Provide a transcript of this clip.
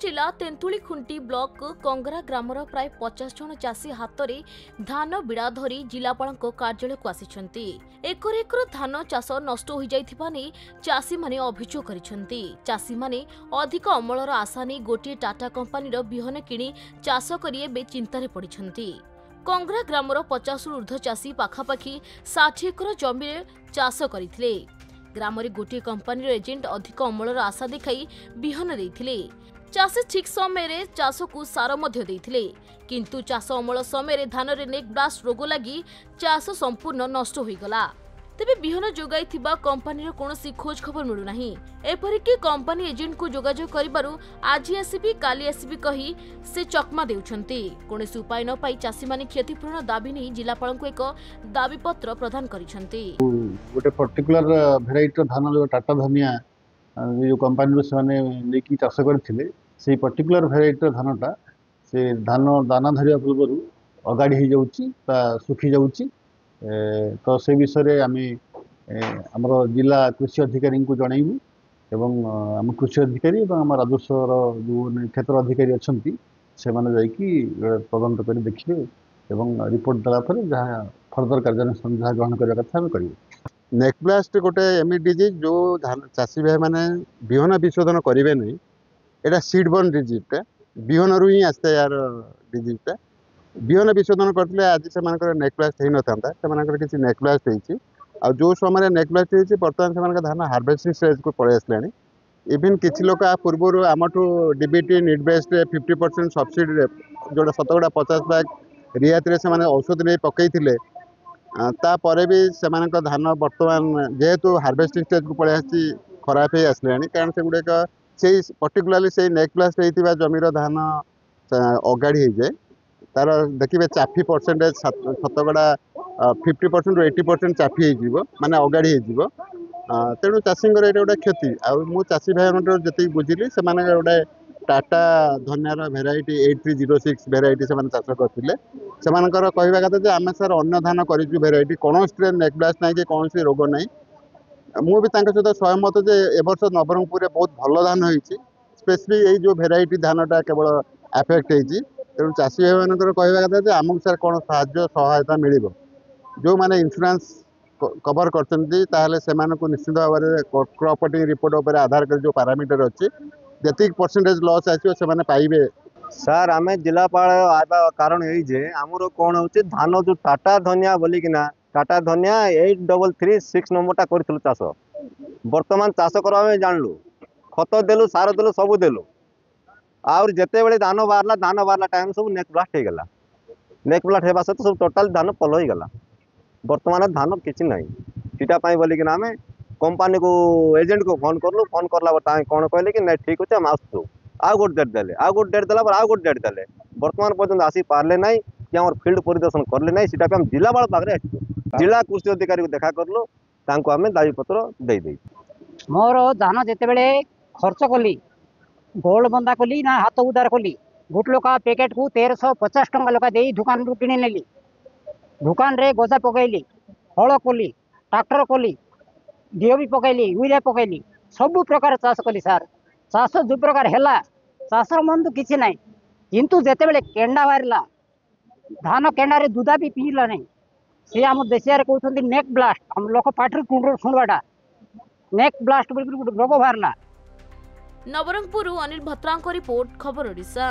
जिला Tentulikhunti block Kangra grammar प्राय 50 जन चाषी हाथ में धान बिड़ा धरी जिलापाल कार्यालय को आसी एकर एकर धान चाष नष्ट हो जाइथिबा नै चाषी माने अभियोग करिसेंती। चाषी माने अधिक अमलर आशा नै गोटे टाटा कंपनीर बिहन किणी चाष करी बे चिंतार पड़िसेंती। कंगरा ग्रामर 50 रु ऊर्ध्व चाषी पाखापाखि 60 एकर जमी चाष करथिले। ग्राम रे गोटे कंपनीर एजेंट अधिक अमलर आशा देखाई बिहन देथिले। चाषी ठीक समय रे चाष को सार मध्य देथिले, किंतु चाष अमल समय धान रे नेक ब्लास्ट रोग लगी चाष संपूर्ण नष्ट हो गला। तेबे बिहन जोगाई थिबा कंपनीर कोनोसी खोज खबर मिलु नाही। एपरिक कंपनी एजेंट को जोगाजोग करिबारु आज आसीबी काली आसीबी कही से चकमा देउछंती। कोनोसी उपाय न पाई चाषी माने क्षतिपूर्ण दाबी नै जिलापाल को एक दाबी पत्र प्रदान करिसंती। गोटे पर्टिकुलर भेराइटी धान जो टाटा धनिया जो कंपनी से लेकिन चाष करथिले से पर्टिकुलर भेराइटी धानटा से धान दाना धरिया पूर्व अगाड़ी हो जाउची ता सुखी जाउची। तो से विषय आम जिला कृषि अधिकारी को जनइबू एवं आम कृषि अधिकारी आम राजस्व जो क्षेत्र अधिकारी अच्छा से तदंत कर देखिए एवं रिपोर्ट देला जहाँ फर्दर कार्यानुष्ठान जहाँ ग्रहण करने कथा करें। नेकब्लास्ट गोटे एमई डिजीज जो चाषी भाई मैंने बिहन विशोधन करेंगे नहीं, यहाँ सीडबर्न डिजीजटा बिहन रु ही आसता यार डिजीजटा बिहन विशोधन करते आज से नेकब्लास्ट हो ना से किसी नेकब्लास्ट हो जो समय नेकब्लास्ट हो बर्तमान से धान हार्वेस्टिंग स्टेज को पलि आसला। इवन किसी लोक पूर्व आमठू डीबीटी नीडबेस्ट 50% सब्सिडी जोटा शतकड़ा 50 भाग रियायती से औषध नहीं पकई तापर भी से धान बर्तमान जेहेतु हार्वेस्टिंग स्टेज को पलि आसी खराब हो आसला कारण से गुड़ाक से पर्टिकुलाली से नेकब्लास्ट होता जमीर धान अगाड़ी हो जाए तार देखिए चाफी परसेंटेज शतकड़ा 50% ରୁ 80% चाफी हो माने अगाड़ी हो तेणु चाषी गोटे क्षति आउ चाषी भाई जी बुझिली से गोटे टाटा धनियार भेराइटी 8306 भेराइटी से चाष करते कहवा कथा आम सर अन्न धान कर भेराइटी कौन नेकब्लास्ट ना कि कौन रोग ना मुझे सहित सहमत जे एवर्ष नवरंगपुर बहुत भल धान होती स्पेशली यही जो भेराइटी धानटा केवल आफेक्ट होती तेणु चाषी भाई मान कहवा कथा आमको सर कौन सहायता मिल जो मैंने इंश्योरेंस कवर कर निश्चित भाव में क्रॉप कटिंग रिपोर्ट उपर आधार कर जो पैरामीटर अच्छी जी परसेंटेज लॉस आसो पाइबे। सर आम जिलापाल आवा कारण ये आमर कौन हो धान जो टाटा धनिया बोलिकिना टाटा धनिया 8336 नंबरटा करूँ चाष बर्तमान चाष करवा जानलु खत देलु सार देलु सब देलु आउर जेते बेले धान बाहरला टाइम सब नेक ब्लास्ट हो गला। नेक ब्लास्ट होगा सहित सब टोटाल धान पल हो गला। बर्तमान धान किसी ना सीटा बोलिकिना आम कंपनी को एजेंट को फोन करलु फोन करला कौन कहले कि नहीं ठीक अच्छे आम आसु आउ गोटे डेट देले आउ गोटे डेट देला आउ गोटे डेट देले बर्तमान पर्यटन आसी पारे ना कि आम फिल्ड परिदर्शन करले ना सीटा आम जिलापाल पाखे जिला कृषि अधिकारी को देखा करलु आम दाबी पत्र दे मोर धान जिते खर्च कली गोल्ड बंदा कली ना हाथ उदार कली गुटलोका पैकेट को 1350 टंका लोका दे दुकान रू किणी नेली दुकान रे गजा पकईली हल कली ट्राक्टर कली डीओपी पकईली यूरिया पकईली सब प्रकार चाष कली सार चाष जो प्रकार है चाष मन तो किसी ना किंतु जिते बड़े केंडा बाहरला धान केंडा रे दूधा भी पीला नहीं सी आम देशिया कहते नेक ब्लास्ट आम लोक पाटर शुणवाटा नेक ब्लास्ट रोग बाहरला। नवरंगपुर अनिल भत्रा रिपोर्ट खबर ओडिशा।